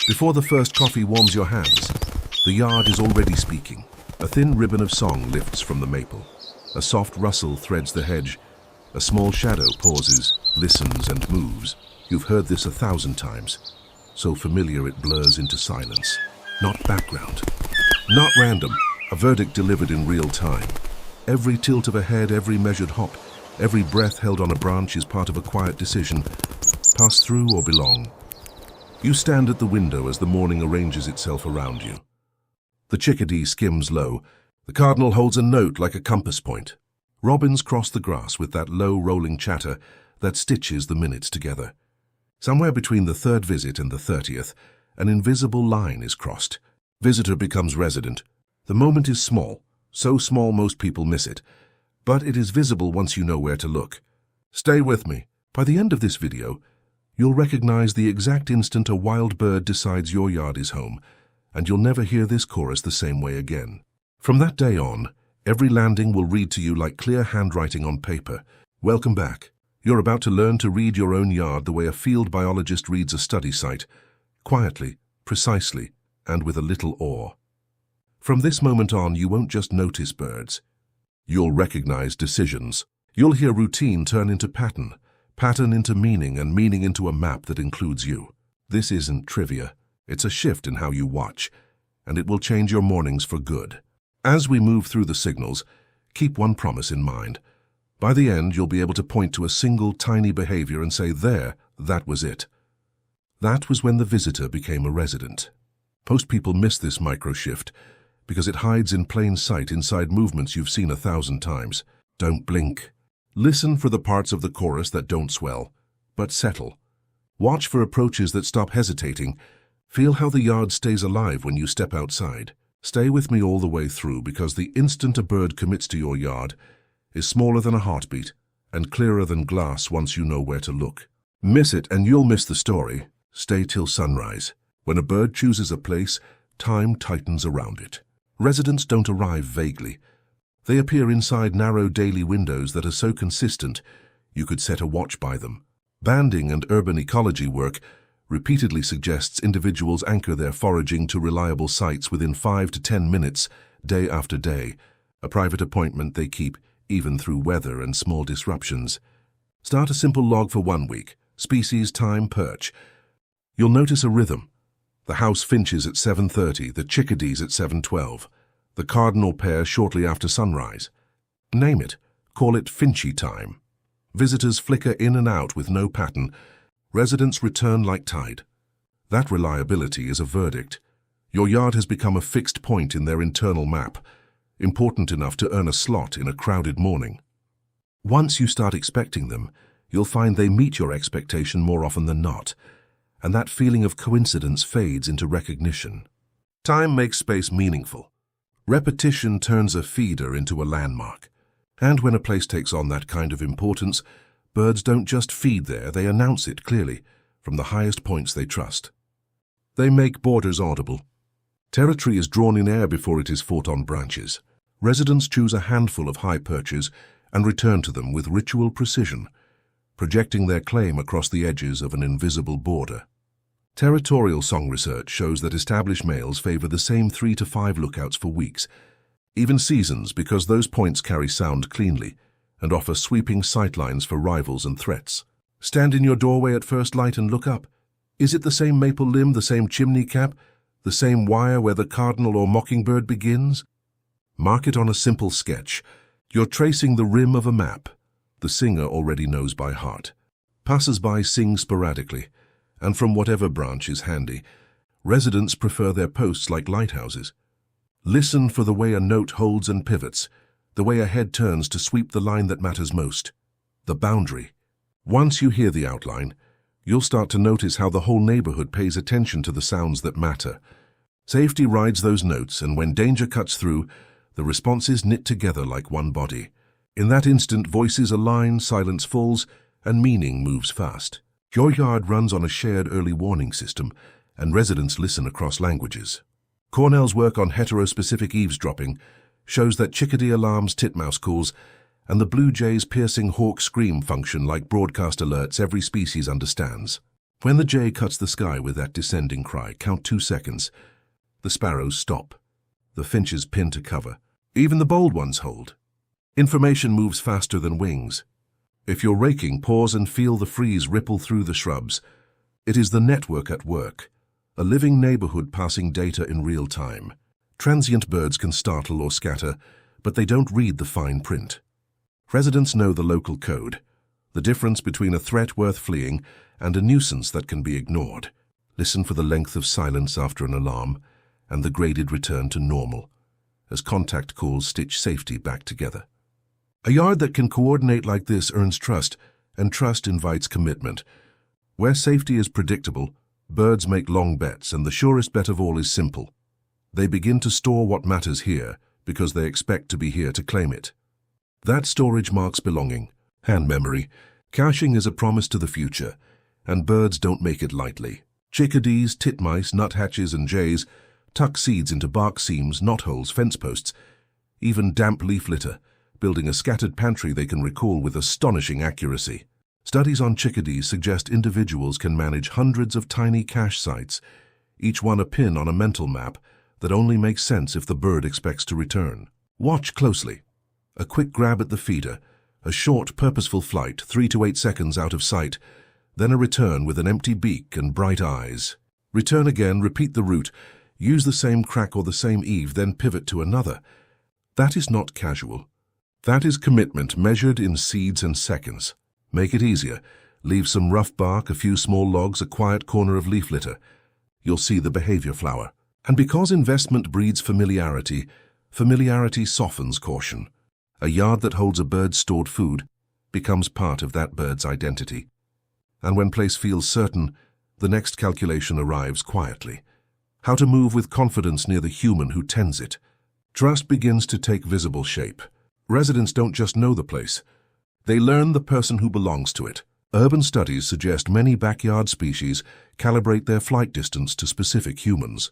Before the first coffee warms your hands, the yard is already speaking. A thin ribbon of song lifts from the maple. A soft rustle threads the hedge. A small shadow pauses, listens and moves. You've heard this 1,000 times. So familiar it blurs into silence. Not background. Not random. A verdict delivered in real time. Every tilt of a head, every measured hop, every breath held on a branch is part of a quiet decision. Pass through or belong. You stand at the window as the morning arranges itself around you. The chickadee skims low. The cardinal holds a note like a compass point. Robins cross the grass with that low rolling chatter that stitches the minutes together. Somewhere between the 3rd visit and the 30th, an invisible line is crossed. Visitor becomes resident. The moment is small, so small most people miss it. But it is visible once you know where to look. Stay with me. By the end of this video, you'll recognize the exact instant a wild bird decides your yard is home, and you'll never hear this chorus the same way again. From that day on, every landing will read to you like clear handwriting on paper. Welcome back. You're about to learn to read your own yard the way a field biologist reads a study site, quietly, precisely, and with a little awe. From this moment on, you won't just notice birds. You'll recognize decisions. You'll hear routine turn into pattern, pattern into meaning, and meaning into a map that includes you. This isn't trivia. It's a shift in how you watch, and it will change your mornings for good. As we move through the signals, keep one promise in mind. By the end, you'll be able to point to a single tiny behavior and say, there, that was it. That was when the visitor became a resident. Most people miss this micro shift because it hides in plain sight inside movements you've seen 1,000 times. Don't blink. Listen for the parts of the chorus that don't swell, but settle. Watch for approaches that stop hesitating. Feel how the yard stays alive when you step outside. Stay with me all the way through, because the instant a bird commits to your yard is smaller than a heartbeat and clearer than glass once you know where to look. Miss it and you'll miss the story. Stay till sunrise. When a bird chooses a place, time tightens around it. Residents don't arrive vaguely. They appear inside narrow daily windows that are so consistent you could set a watch by them. Banding and urban ecology work repeatedly suggests individuals anchor their foraging to reliable sites within 5 to 10 minutes, day after day, a private appointment they keep even through weather and small disruptions. Start a simple log for 1 week. Species, time, perch. You'll notice a rhythm. The house finches at 7:30, the chickadees at 7:12, the cardinal pair shortly after sunrise. Name it. Call it Finchy Time. Visitors flicker in and out with no pattern. Residents return like tide. That reliability is a verdict. Your yard has become a fixed point in their internal map, important enough to earn a slot in a crowded morning. Once you start expecting them, you'll find they meet your expectation more often than not, and that feeling of coincidence fades into recognition. Time makes space meaningful. Repetition turns a feeder into a landmark. And when a place takes on that kind of importance, birds don't just feed there, they announce it clearly, from the highest points they trust. They make borders audible. Territory is drawn in air before it is fought on branches. Residents choose a handful of high perches and return to them with ritual precision, projecting their claim across the edges of an invisible border. Territorial song research shows that established males favor the same 3 to 5 lookouts for weeks, even seasons, because those points carry sound cleanly and offer sweeping sightlines for rivals and threats. Stand in your doorway at first light and look up. Is it the same maple limb, the same chimney cap, the same wire where the cardinal or mockingbird begins? Mark it on a simple sketch. You're tracing the rim of a map the singer already knows by heart. Passers-by sing sporadically, and from whatever branch is handy. Residents prefer their posts like lighthouses. Listen for the way a note holds and pivots, the way a head turns to sweep the line that matters most, the boundary. Once you hear the outline, you'll start to notice how the whole neighborhood pays attention to the sounds that matter. Safety rides those notes, and when danger cuts through, the responses knit together like one body. In that instant, voices align, silence falls, and meaning moves fast. Your yard runs on a shared early warning system, and residents listen across languages. Cornell's work on heterospecific eavesdropping shows that chickadee alarms, titmouse calls, and the blue jay's piercing hawk scream function like broadcast alerts every species understands. When the jay cuts the sky with that descending cry, count 2 seconds. The sparrows stop. The finches pin to cover. Even the bold ones hold. Information moves faster than wings. If you're raking, pause and feel the freeze ripple through the shrubs. It is the network at work, a living neighborhood passing data in real time. Transient birds can startle or scatter, but they don't read the fine print. Residents know the local code, the difference between a threat worth fleeing and a nuisance that can be ignored. Listen for the length of silence after an alarm and the graded return to normal, as contact calls stitch safety back together. A yard that can coordinate like this earns trust, and trust invites commitment. Where safety is predictable, birds make long bets, and the surest bet of all is simple. They begin to store what matters here because they expect to be here to claim it. That storage marks belonging, hand memory. Caching is a promise to the future, and birds don't make it lightly. Chickadees, titmice, nuthatches, and jays tuck seeds into bark seams, knotholes, fence posts, even damp leaf litter, building a scattered pantry they can recall with astonishing accuracy. Studies on chickadees suggest individuals can manage hundreds of tiny cache sites, each one a pin on a mental map that only makes sense if the bird expects to return. Watch closely. A quick grab at the feeder, a short, purposeful flight, 3 to 8 seconds out of sight, then a return with an empty beak and bright eyes. Return again, repeat the route, use the same crack or the same eave, then pivot to another. That is not casual. That is commitment measured in seeds and seconds. Make it easier. Leave some rough bark, a few small logs, a quiet corner of leaf litter. You'll see the behavior flower. And because investment breeds familiarity, familiarity softens caution. A yard that holds a bird's stored food becomes part of that bird's identity. And when place feels certain, the next calculation arrives quietly. How to move with confidence near the human who tends it. Trust begins to take visible shape. Residents don't just know the place. They learn the person who belongs to it. Urban studies suggest many backyard species calibrate their flight distance to specific humans,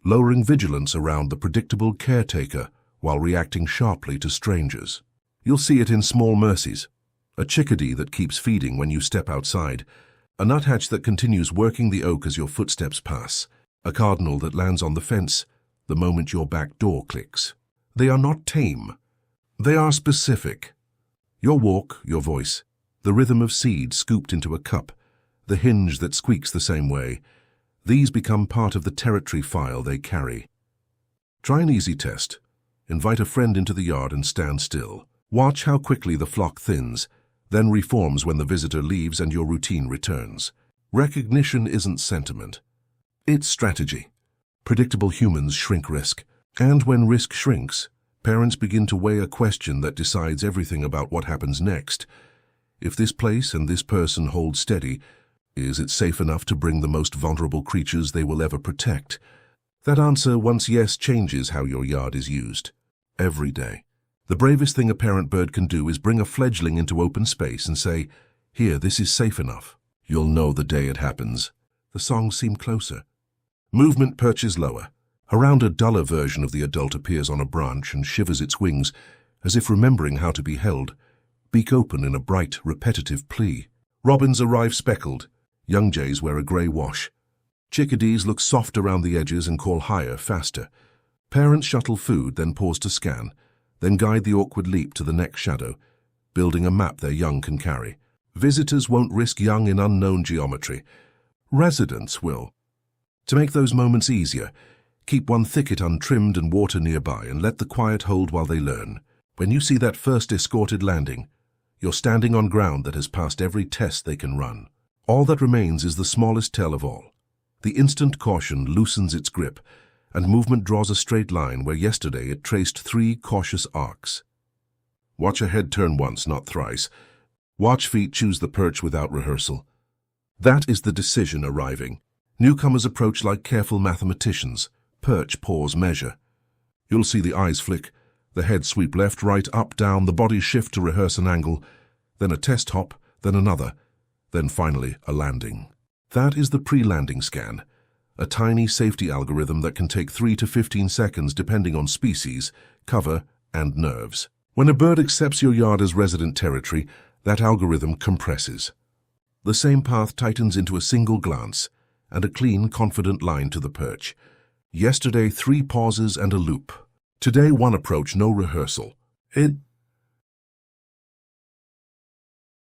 lowering vigilance around the predictable caretaker while reacting sharply to strangers. You'll see it in small mercies. A chickadee that keeps feeding when you step outside, a nuthatch that continues working the oak as your footsteps pass, a cardinal that lands on the fence the moment your back door clicks. They are not tame. They are specific. Your walk, your voice, the rhythm of seed scooped into a cup, the hinge that squeaks the same way, these become part of the territory file they carry. Try an easy test. Invite a friend into the yard and stand still. Watch how quickly the flock thins, then reforms when the visitor leaves and your routine returns. Recognition isn't sentiment. It's strategy. Predictable humans shrink risk. And when risk shrinks, parents begin to weigh a question that decides everything about what happens next. If this place and this person hold steady, is it safe enough to bring the most vulnerable creatures they will ever protect? That answer, once yes, changes how your yard is used. Every day. The bravest thing a parent bird can do is bring a fledgling into open space and say, "Here, this is safe enough." You'll know the day it happens. The songs seem closer. Movement perches lower. Around a duller version of the adult appears on a branch and shivers its wings, as if remembering how to be held, beak open in a bright, repetitive plea. Robins arrive speckled. Young jays wear a grey wash. Chickadees look soft around the edges and call higher, faster. Parents shuttle food, then pause to scan, then guide the awkward leap to the next shadow, building a map their young can carry. Visitors won't risk young in unknown geometry. Residents will. To make those moments easier, keep one thicket untrimmed and water nearby and let the quiet hold while they learn. When you see that first escorted landing, you're standing on ground that has passed every test they can run. All that remains is the smallest tell of all. The instant caution loosens its grip, and movement draws a straight line where yesterday it traced 3 cautious arcs. Watch a head turn once, not thrice. Watch feet choose the perch without rehearsal. That is the decision arriving. Newcomers approach like careful mathematicians. Perch, pause, measure. You'll see the eyes flick, the head sweep left, right, up, down, the body shift to rehearse an angle, then a test hop, then another, then finally a landing. That is the pre-landing scan, a tiny safety algorithm that can take 3 to 15 seconds depending on species, cover, and nerves. When a bird accepts your yard as resident territory, that algorithm compresses. The same path tightens into a single glance, and a clean, confident line to the perch. Yesterday, 3 pauses and a loop. Today, 1 approach, no rehearsal. It